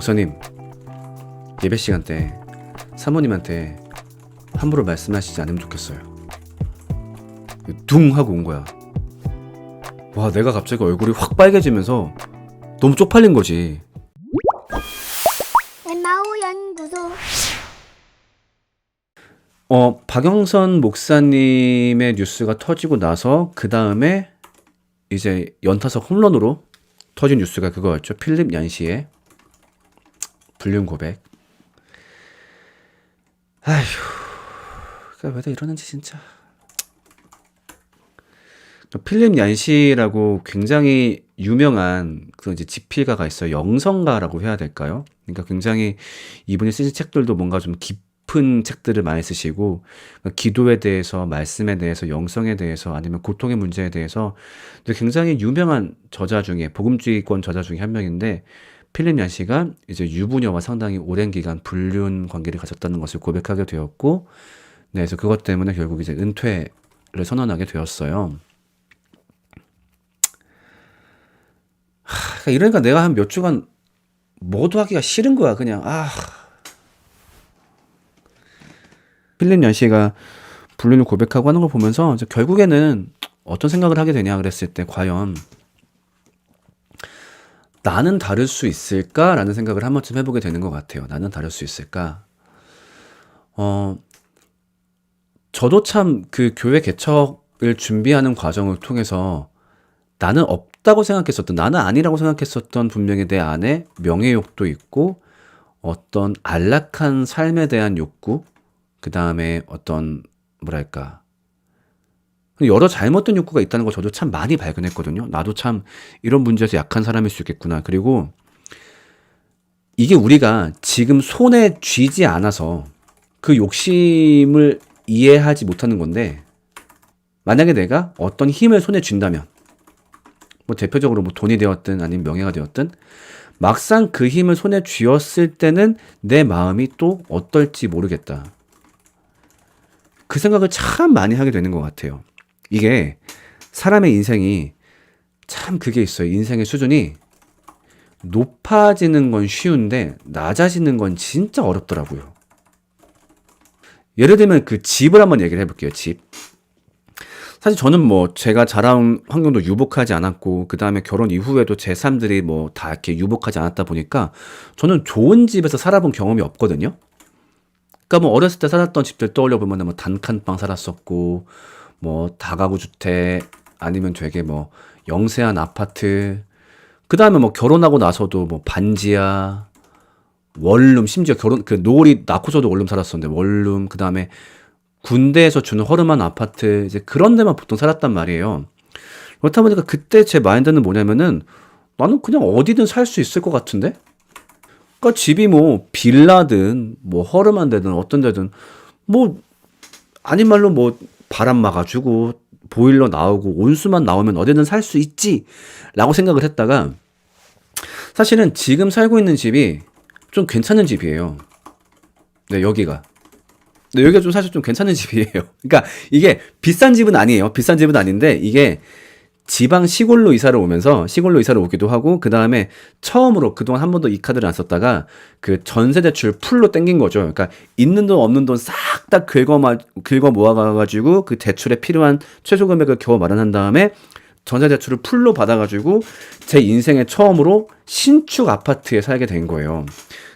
목사님, 예배 시간 때 사모님한테 함부로 말씀하시지 않으면 좋겠어요. 둥 하고 온 거야. 와, 내가 갑자기 얼굴이 확 빨개지면서 너무 쪽팔린 거지. 엠마오연구소. 박영선 목사님의 뉴스가 터지고 나서 그 다음에 이제 연타석 홈런으로 터진 뉴스가 그거였죠. 필립 얀시의 불륜 고백. 아휴, 그러니까 왜 다 이러는지 진짜. 필립 얀시라고 굉장히 유명한 그 이제 지필가가 있어요. 영성가라고 해야 될까요? 그러니까 굉장히 이분이 쓰신 책들도 뭔가 좀 깊은 책들을 많이 쓰시고, 기도에 대해서, 말씀에 대해서, 영성에 대해서, 아니면 고통의 문제에 대해서 굉장히 유명한 저자 중에, 복음주의권 저자 중에 한 명인데, 필립 얀시가 이제 유부녀와 상당히 오랜 기간 불륜 관계를 가졌다는 것을 고백하게 되었고, 네, 그래서 그것 때문에 결국 이제 은퇴를 선언하게 되었어요. 이러니까 내가 한 몇 주간 뭐도 하기가 싫은 거야. 그냥 필립 얀시가 불륜을 고백하고 하는 걸 보면서 이제 결국에는 어떤 생각을 하게 되냐 그랬을 때, 과연 나는 다를 수 있을까라는 생각을 한 번쯤 해보게 되는 것 같아요. 나는 다를 수 있을까? 저도 참 그 교회 개척을 준비하는 과정을 통해서 나는 없다고 생각했었던, 나는 아니라고 생각했었던 분명히 내 안에 명예욕도 있고, 어떤 안락한 삶에 대한 욕구, 그 다음에 어떤 뭐랄까, 여러 잘못된 욕구가 있다는 걸 저도 참 많이 발견했거든요. 나도 참 이런 문제에서 약한 사람일 수 있겠구나. 그리고 이게 우리가 지금 손에 쥐지 않아서 그 욕심을 이해하지 못하는 건데, 만약에 내가 어떤 힘을 손에 쥔다면, 뭐 대표적으로 뭐 돈이 되었든 아니면 명예가 되었든, 막상 그 힘을 손에 쥐었을 때는 내 마음이 또 어떨지 모르겠다. 그 생각을 참 많이 하게 되는 것 같아요. 이게 사람의 인생이 참 그게 있어요. 인생의 수준이 높아지는 건 쉬운데 낮아지는 건 진짜 어렵더라고요. 예를 들면 그 집을 한번 얘기를 해볼게요. 집. 사실 저는 뭐 제가 자라온 환경도 유복하지 않았고, 그 다음에 결혼 이후에도 제 삶들이 뭐 다 이렇게 유복하지 않았다 보니까 저는 좋은 집에서 살아본 경험이 없거든요. 그러니까 뭐 어렸을 때 살았던 집들 떠올려 보면 뭐 단칸방 살았었고, 뭐 다가구 주택, 아니면 되게 뭐 영세한 아파트, 그 다음에 뭐 결혼하고 나서도 뭐 반지하, 원룸, 심지어 그 노을이 낳고서도 원룸 살았었는데 원룸, 그 다음에 군대에서 주는 허름한 아파트, 이제 그런 데만 보통 살았단 말이에요. 그렇다 보니까 그때 제 마인드는 뭐냐면은, 나는 그냥 어디든 살 수 있을 것 같은데? 그러니까 집이 뭐 빌라든 뭐 허름한 데든 어떤 데든, 뭐 아닌 말로 뭐 바람 막아주고 보일러 나오고 온수만 나오면 어디든 살 수 있지 라고 생각을 했다가, 사실은 지금 살고 있는 집이 좀 괜찮은 집이에요. 네, 여기가 좀 사실 좀 괜찮은 집이에요. 그러니까 이게 비싼 집은 아니에요. 비싼 집은 아닌데, 이게 지방 시골로 이사를 오기도 하고, 그 다음에 처음으로 그동안 한 번도 이 카드를 안 썼다가 그 전세 대출 풀로 땡긴 거죠. 그러니까 있는 돈 없는 돈 싹 다 긁어 모아가지고 그 대출에 필요한 최소 금액을 겨우 마련한 다음에 전세 대출을 풀로 받아가지고 제 인생에 처음으로 신축 아파트에 살게 된 거예요.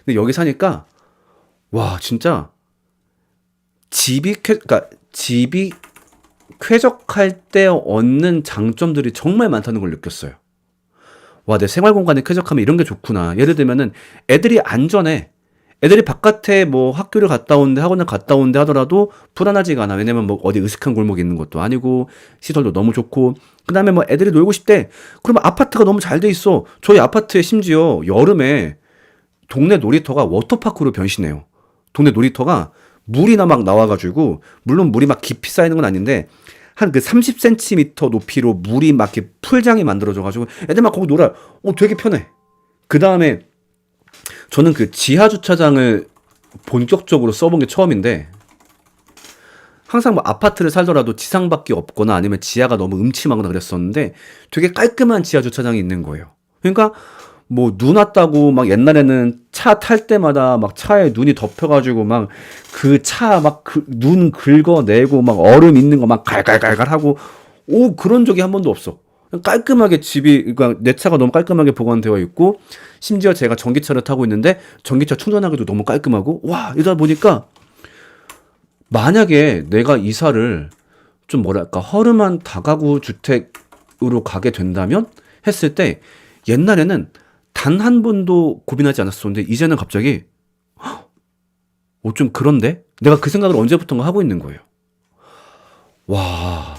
근데 여기 사니까 와, 진짜 집이 쾌적할 때 얻는 장점들이 정말 많다는 걸 느꼈어요. 와, 내 생활 공간이 쾌적하면 이런 게 좋구나. 예를 들면은 애들이 안전해. 애들이 바깥에 뭐 학교를 갔다 오는데, 학원을 갔다 오는데 하더라도 불안하지가 않아. 왜냐면 뭐 어디 으슥한 골목이 있는 것도 아니고, 시설도 너무 좋고, 그 다음에 뭐 애들이 놀고 싶대. 그러면 아파트가 너무 잘 돼 있어. 저희 아파트에 심지어 여름에 동네 놀이터가 워터파크로 변신해요. 동네 놀이터가 물이나 막 나와가지고, 물론 물이 막 깊이 쌓이는 건 아닌데, 한 그 30cm 높이로 물이 막 이렇게 풀장이 만들어져가지고, 애들 막 거기 놀아요. 되게 편해. 그 다음에, 저는 그 지하 주차장을 본격적으로 써본 게 처음인데, 항상 뭐 아파트를 살더라도 지상밖에 없거나 아니면 지하가 너무 음침하거나 그랬었는데, 되게 깔끔한 지하 주차장이 있는 거예요. 그러니까, 뭐 눈 왔다고 막 옛날에는 차 차 탈 때마다 막 차에 눈이 덮여가지고 막 그 차 막 눈 긁어내고 막 얼음 있는 거 막 갈갈갈갈 하고 그런 적이 한 번도 없어. 깔끔하게 집이, 그러니까 내 차가 너무 깔끔하게 보관되어 있고, 심지어 제가 전기차를 타고 있는데 전기차 충전하기도 너무 깔끔하고, 와, 이러다 보니까 만약에 내가 이사를 좀 뭐랄까 허름한 다가구 주택으로 가게 된다면 했을 때, 옛날에는 단 한 번도 고민하지 않았었는데 이제는 갑자기 좀 그런데? 내가 그 생각을 언제부턴가 하고 있는 거예요. 와,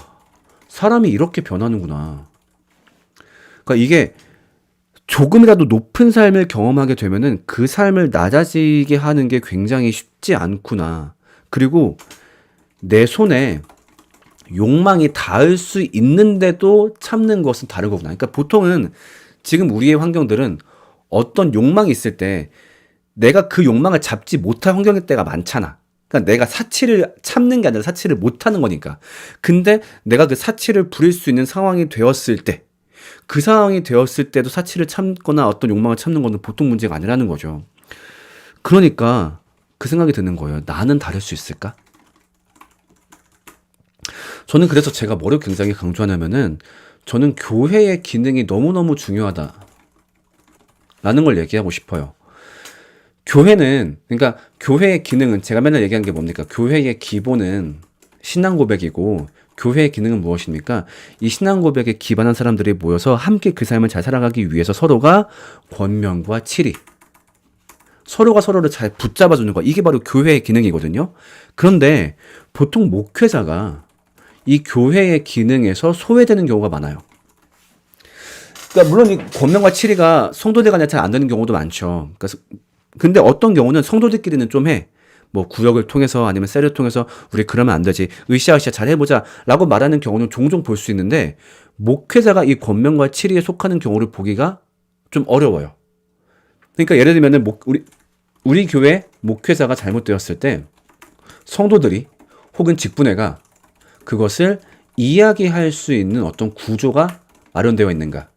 사람이 이렇게 변하는구나. 그러니까 이게 조금이라도 높은 삶을 경험하게 되면은 그 삶을 낮아지게 하는 게 굉장히 쉽지 않구나. 그리고 내 손에 욕망이 닿을 수 있는데도 참는 것은 다르구나. 그러니까 보통은 지금 우리의 환경들은 어떤 욕망이 있을 때 내가 그 욕망을 잡지 못할 환경일 때가 많잖아. 그러니까 내가 사치를 참는 게 아니라 사치를 못하는 거니까. 근데 내가 그 사치를 부릴 수 있는 상황이 되었을 때, 그 상황이 되었을 때도 사치를 참거나 어떤 욕망을 참는 거는 보통 문제가 아니라는 거죠. 그러니까 그 생각이 드는 거예요. 나는 다를 수 있을까? 저는 그래서 제가 뭐를 굉장히 강조하냐면은, 저는 교회의 기능이 너무너무 중요하다라는 걸 얘기하고 싶어요. 교회는, 그러니까 교회의 기능은, 제가 맨날 얘기한 게 뭡니까? 교회의 기본은 신앙 고백이고, 교회의 기능은 무엇입니까? 이 신앙 고백에 기반한 사람들이 모여서 함께 그 삶을 잘 살아가기 위해서 서로가 권면과 치리, 서로가 서로를 잘 붙잡아주는 거, 이게 바로 교회의 기능이거든요. 그런데 보통 목회자가 이 교회의 기능에서 소외되는 경우가 많아요. 그러니까 물론 이 권면과 치리가 성도들 간에 잘 안 되는 경우도 많죠. 그러니까 근데 어떤 경우는 성도들끼리는 좀 해. 뭐 구역을 통해서 아니면 셀을 통해서 우리 그러면 안 되지. 으쌰으쌰 잘 해보자 라고 말하는 경우는 종종 볼 수 있는데, 목회자가 이 권면과 치리에 속하는 경우를 보기가 좀 어려워요. 그러니까 예를 들면은 우리 교회 목회자가 잘못되었을 때 성도들이 혹은 직분회가 그것을 이야기할 수 있는 어떤 구조가 마련되어 있는가?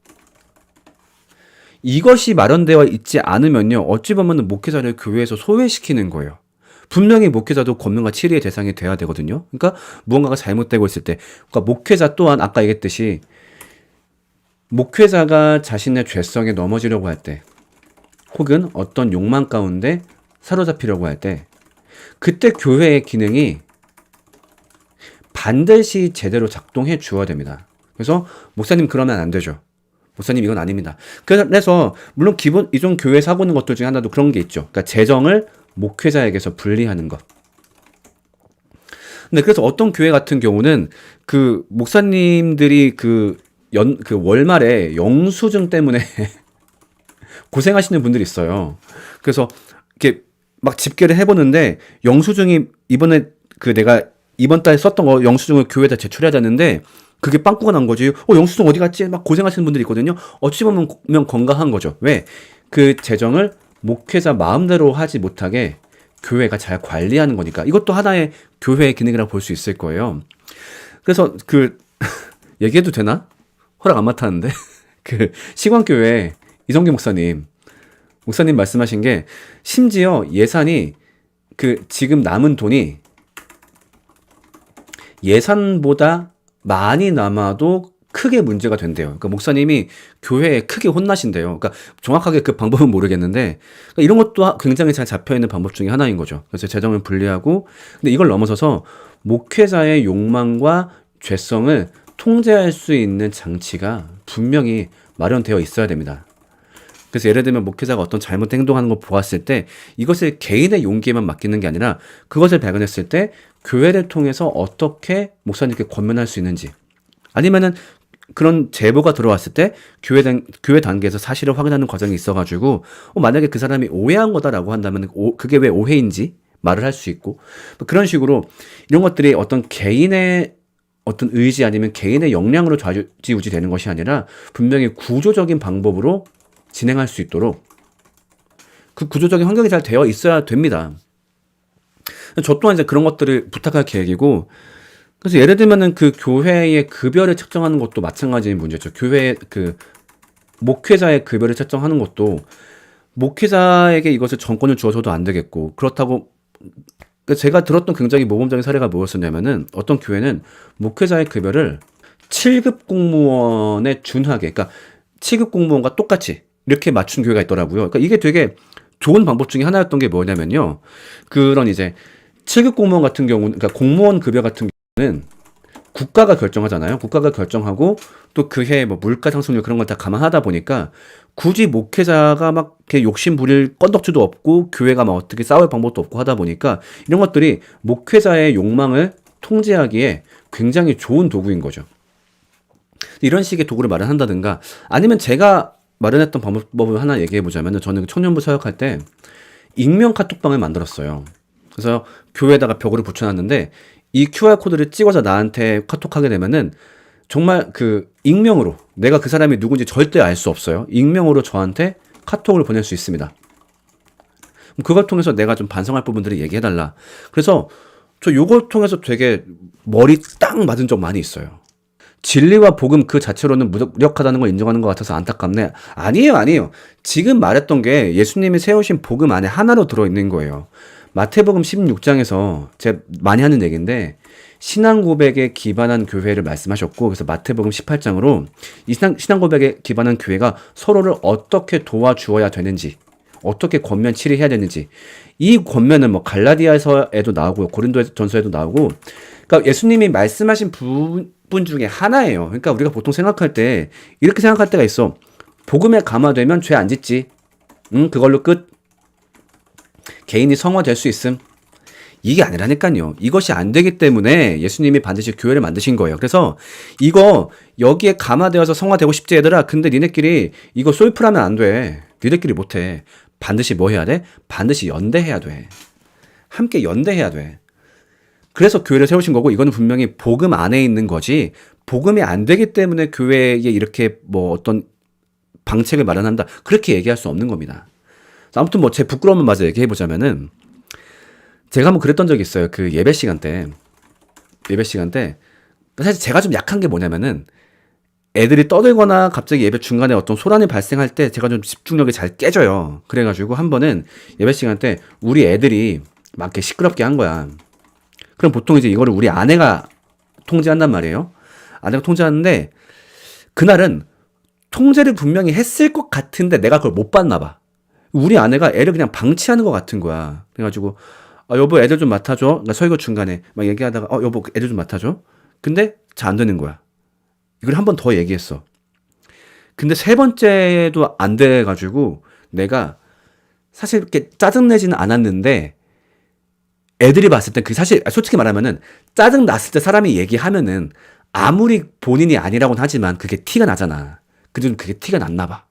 이것이 마련되어 있지 않으면요, 어찌 보면 목회자를 교회에서 소외시키는 거예요. 분명히 목회자도 권면과 치리의 대상이 돼야 되거든요. 그러니까 무언가가 잘못되고 있을 때, 그러니까 목회자 또한 아까 얘기했듯이 목회자가 자신의 죄성에 넘어지려고 할 때, 혹은 어떤 욕망 가운데 사로잡히려고 할 때, 그때 교회의 기능이 반드시 제대로 작동해 주어야 됩니다. 그래서 목사님 그러면 안 되죠. 목사님 이건 아닙니다. 그래서 물론 기본 이종 교회에서 하고 있는 것들 중에 하나도 그런 게 있죠. 그러니까 재정을 목회자에게서 분리하는 것. 근데 그래서 어떤 교회 같은 경우는 그 목사님들이 그 월말에 영수증 때문에 고생하시는 분들이 있어요. 그래서 이렇게 막 집계를 해보는데 영수증이 이번에 내가 이번 달 썼던 거 영수증을 교회에다 제출해야 되는데 그게 빵꾸가 난 거지. 영수증 어디 갔지? 막 고생하시는 분들이 있거든요. 어찌 보면 건강한 거죠. 왜? 그 재정을 목회자 마음대로 하지 못하게 교회가 잘 관리하는 거니까. 이것도 하나의 교회의 기능이라고 볼 수 있을 거예요. 그래서 얘기해도 되나? 허락 안 맡았는데. 시광교회 이성규 목사님 말씀하신 게, 심지어 예산이 지금 남은 돈이 예산보다 많이 남아도 크게 문제가 된대요. 그러니까 목사님이 교회에 크게 혼나신대요. 그러니까 정확하게 그 방법은 모르겠는데, 그러니까 이런 것도 굉장히 잘 잡혀있는 방법 중에 하나인 거죠. 그래서 재정을 분리하고, 근데 이걸 넘어서서 목회자의 욕망과 죄성을 통제할 수 있는 장치가 분명히 마련되어 있어야 됩니다. 그래서 예를 들면 목회자가 어떤 잘못 행동하는 걸 보았을 때 이것을 개인의 용기에만 맡기는 게 아니라 그것을 발견했을 때 교회를 통해서 어떻게 목사님께 권면할 수 있는지, 아니면은 그런 제보가 들어왔을 때 교회 단계에서 사실을 확인하는 과정이 있어가지고 만약에 그 사람이 오해한 거다라고 한다면 그게 왜 오해인지 말을 할 수 있고, 그런 식으로 이런 것들이 어떤 개인의 어떤 의지 아니면 개인의 역량으로 좌지우지 되는 것이 아니라 분명히 구조적인 방법으로 진행할 수 있도록 그 구조적인 환경이 잘 되어 있어야 됩니다. 저 또한 이제 그런 것들을 부탁할 계획이고, 그래서 예를 들면은 그 교회의 급여를 책정하는 것도 마찬가지인 문제죠. 교회의 목회자의 급여를 책정하는 것도 목회자에게 이것을 전권을 주어서도 안 되겠고, 그렇다고 그러니까 제가 들었던 굉장히 모범적인 사례가 뭐였었냐면은 어떤 교회는 목회자의 급여를 7급 공무원에 준하게, 그러니까 7급 공무원과 똑같이 이렇게 맞춘 교회가 있더라고요. 그러니까 이게 되게 좋은 방법 중에 하나였던 게 뭐냐면요. 그런 이제 7급 공무원 같은 경우는, 그러니까 공무원 급여 같은 경우는 국가가 결정하잖아요. 국가가 결정하고 또 그해 뭐 물가 상승률 그런 걸 다 감안하다 보니까 굳이 목회자가 막 이렇게 욕심 부릴 건덕지도 없고 교회가 막 어떻게 싸울 방법도 없고 하다 보니까 이런 것들이 목회자의 욕망을 통제하기에 굉장히 좋은 도구인 거죠. 이런 식의 도구를 마련한다든가 아니면 제가 마련했던 방법을 하나 얘기해 보자면 저는 청년부 사역할 때 익명 카톡방을 만들었어요. 그래서 교회에다가 벽으로 붙여놨는데 이 QR코드를 찍어서 나한테 카톡하게 되면은 정말 그 익명으로 내가 그 사람이 누군지 절대 알 수 없어요. 익명으로 저한테 카톡을 보낼 수 있습니다. 그걸 통해서 내가 좀 반성할 부분들을 얘기해달라. 그래서 저 요걸 통해서 되게 머리 딱 맞은 적 많이 있어요. 진리와 복음 그 자체로는 무력하다는 걸 인정하는 것 같아서 안타깝네. 아니에요, 아니에요. 지금 말했던 게 예수님이 세우신 복음 안에 하나로 들어있는 거예요. 마태복음 16장에서 제가 많이 하는 얘기인데 신앙 고백에 기반한 교회를 말씀하셨고, 그래서 마태복음 18장으로 이 신앙 고백에 기반한 교회가 서로를 어떻게 도와주어야 되는지, 어떻게 권면 치리해야 되는지, 이 권면은 뭐 갈라디아서에도 나오고 고린도전서에도 나오고, 그러니까 예수님이 말씀하신 부분 중에 하나예요. 그러니까 우리가 보통 생각할 때 이렇게 생각할 때가 있어. 복음에 감화되면 죄 안 짓지. 그걸로 끝. 개인이 성화될 수 있음. 이게 아니라니까요. 이것이 안 되기 때문에 예수님이 반드시 교회를 만드신 거예요. 그래서 이거 여기에 감화되어서 성화되고 싶지 얘들아. 근데 니네끼리 이거 솔플하면 안 돼. 니네끼리 못해. 반드시 뭐 해야 돼? 반드시 연대해야 돼. 함께 연대해야 돼. 그래서 교회를 세우신 거고, 이거는 분명히 복음 안에 있는 거지 복음이 안 되기 때문에 교회에 이렇게 뭐 어떤 방책을 마련한다 그렇게 얘기할 수 없는 겁니다. 아무튼 뭐 제 부끄러움을 마저 얘기해 보자면은 제가 한번 그랬던 적이 있어요. 그 예배 시간 때 사실 제가 좀 약한 게 뭐냐면은 애들이 떠들거나 갑자기 예배 중간에 어떤 소란이 발생할 때 제가 좀 집중력이 잘 깨져요. 그래가지고 한 번은 예배 시간 때 우리 애들이 막 이렇게 시끄럽게 한 거야. 그럼 보통 이제 이거를 우리 아내가 통제한단 말이에요. 아내가 통제하는데 그날은 통제를 분명히 했을 것 같은데 내가 그걸 못 봤나 봐. 우리 아내가 애를 그냥 방치하는 것 같은 거야. 그래가지고 여보 애들 좀 맡아줘. 그러니까 설교 중간에 막 얘기하다가 여보 애들 좀 맡아줘. 근데 잘 안 되는 거야. 이걸 한 번 더 얘기했어. 근데 세 번째도 안 돼가지고 내가 사실 이렇게 짜증내지는 않았는데 애들이 봤을 때 그 사실 솔직히 말하면은 짜증 났을 때 사람이 얘기하면은 아무리 본인이 아니라고는 하지만 그게 티가 나잖아. 그게 티가 났나 봐.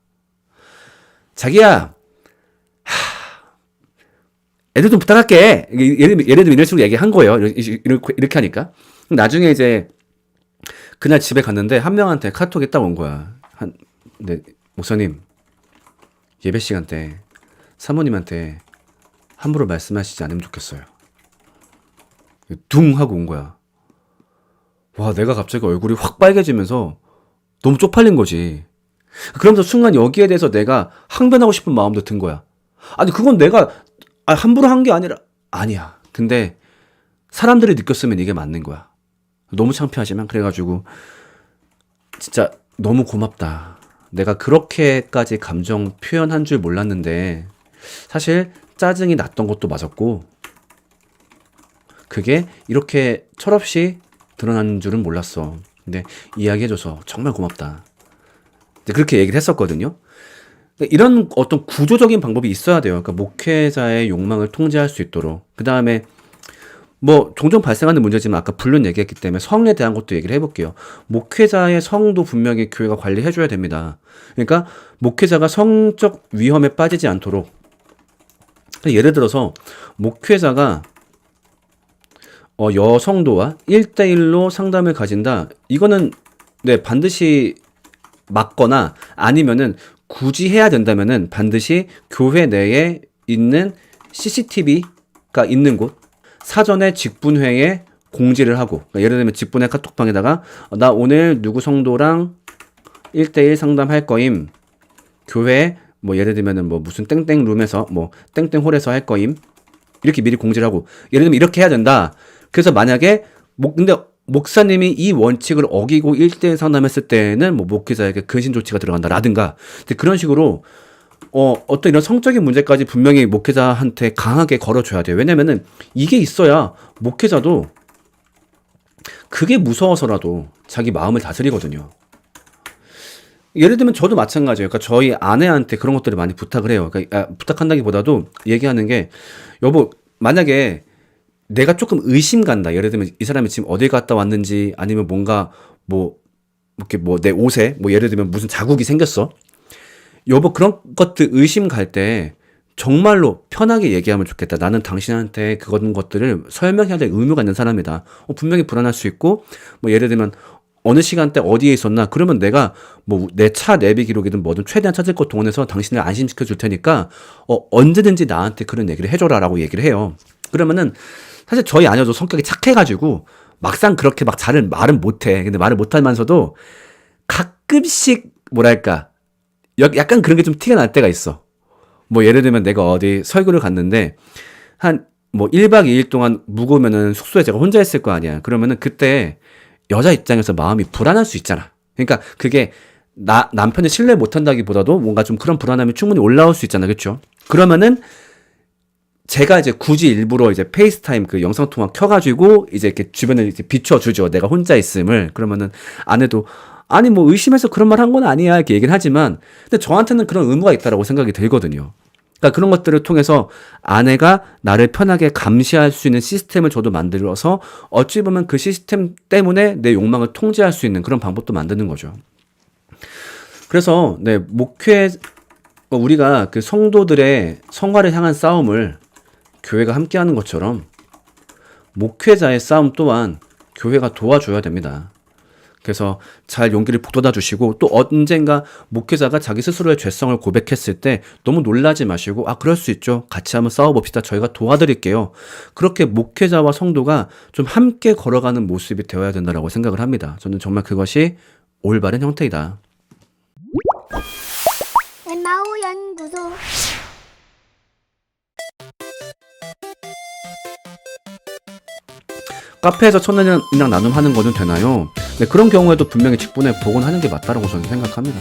자기야, 애들 좀 부탁할게. 예를 들면 이런 식으로 얘기한 거예요. 이렇게 하니까. 나중에 이제 그날 집에 갔는데 한 명한테 카톡이 딱 온 거야. 근데 목사님 예배 시간 때 사모님한테 함부로 말씀하시지 않으면 좋겠어요. 둥 하고 온 거야. 와, 내가 갑자기 얼굴이 확 빨개지면서 너무 쪽팔린 거지. 그러면서 순간 여기에 대해서 내가 항변하고 싶은 마음도 든 거야. 아니 그건 내가 함부로 한 게 아니라 아니야. 근데 사람들이 느꼈으면 이게 맞는 거야. 너무 창피하지만 그래가지고 진짜 너무 고맙다. 내가 그렇게까지 감정 표현한 줄 몰랐는데 사실 짜증이 났던 것도 맞았고 그게 이렇게 철없이 드러난 줄은 몰랐어. 근데 이야기해줘서 정말 고맙다. 그렇게 얘기를 했었거든요. 이런 어떤 구조적인 방법이 있어야 돼요. 그러니까 목회자의 욕망을 통제할 수 있도록. 그 다음에 뭐 종종 발생하는 문제지만 아까 불륜 얘기했기 때문에 성에 대한 것도 얘기를 해볼게요. 목회자의 성도 분명히 교회가 관리해줘야 됩니다. 그러니까 목회자가 성적 위험에 빠지지 않도록. 예를 들어서 목회자가 여성도와 1대1로 상담을 가진다. 이거는 네 반드시 맞거나 아니면은 굳이 해야 된다면은 반드시 교회 내에 있는 CCTV가 있는 곳 사전에 직분회에 공지를 하고, 그러니까 예를 들면 직분회 카톡방에다가 나 오늘 누구 성도랑 1대1 상담할 거임. 교회 뭐 예를 들면은 뭐 무슨 땡땡 룸에서 뭐 땡땡 홀에서 할 거임. 이렇게 미리 공지를 하고 예를 들면 이렇게 해야 된다. 그래서 만약에 근데 목사님이 이 원칙을 어기고 1대1 상담했을 때는 뭐 목회자에게 근신 조치가 들어간다라든가 그런 식으로 어떤 이런 성적인 문제까지 분명히 목회자한테 강하게 걸어줘야 돼요. 왜냐면은 이게 있어야 목회자도 그게 무서워서라도 자기 마음을 다스리거든요. 예를 들면 저도 마찬가지예요. 그러니까 저희 아내한테 그런 것들을 많이 부탁을 해요. 그러니까 부탁한다기보다도 얘기하는 게 여보 만약에 내가 조금 의심 간다. 예를 들면 이 사람이 지금 어딜 갔다 왔는지 아니면 뭔가 뭐 이렇게 뭐 내 옷에 뭐 예를 들면 무슨 자국이 생겼어. 여보 그런 것들 의심 갈 때 정말로 편하게 얘기하면 좋겠다. 나는 당신한테 그런 것들을 설명해야 될 의무가 있는 사람이다. 분명히 불안할 수 있고 뭐 예를 들면 어느 시간대 어디에 있었나 그러면 내가 뭐 내 차 내비 기록이든 뭐든 최대한 찾을 것 동원해서 당신을 안심시켜 줄 테니까 언제든지 나한테 그런 얘기를 해줘라라고 얘기를 해요. 그러면은 사실 저희 아내도 성격이 착해가지고 막상 그렇게 막 잘 말은 못해. 근데 말을 못하면서도 가끔씩 뭐랄까 약간 그런 게 좀 티가 날 때가 있어. 뭐 예를 들면 내가 어디 설교를 갔는데 한 뭐 1박 2일 동안 묵으면은 숙소에 제가 혼자 있을 거 아니야. 그러면은 그때 여자 입장에서 마음이 불안할 수 있잖아. 그러니까 그게 남편을 신뢰 못한다기보다도 뭔가 좀 그런 불안함이 충분히 올라올 수 있잖아. 그렇죠? 그러면은 제가 이제 굳이 일부러 이제 페이스타임 그 영상통화 켜가지고 이제 이렇게 주변을 이제 비춰주죠. 내가 혼자 있음을. 그러면은 아내도 아니 뭐 의심해서 그런 말 한 건 아니야 이렇게 얘기를 하지만 근데 저한테는 그런 의무가 있다라고 생각이 들거든요. 그러니까 그런 것들을 통해서 아내가 나를 편하게 감시할 수 있는 시스템을 저도 만들어서 어찌 보면 그 시스템 때문에 내 욕망을 통제할 수 있는 그런 방법도 만드는 거죠. 그래서 네, 우리가 그 성도들의 성화를 향한 싸움을 교회가 함께하는 것처럼 목회자의 싸움 또한 교회가 도와줘야 됩니다. 그래서 잘 용기를 북돋아 주시고 또 언젠가 목회자가 자기 스스로의 죄성을 고백했을 때 너무 놀라지 마시고 그럴 수 있죠. 같이 한번 싸워봅시다. 저희가 도와드릴게요. 그렇게 목회자와 성도가 좀 함께 걸어가는 모습이 되어야 된다고 생각을 합니다. 저는 정말 그것이 올바른 형태이다. 마오연구소 카페에서 천연이랑 나눔하는 거는 되나요? 네, 그런 경우에도 분명히 직분에 복원하는 게 맞다라고 저는 생각합니다.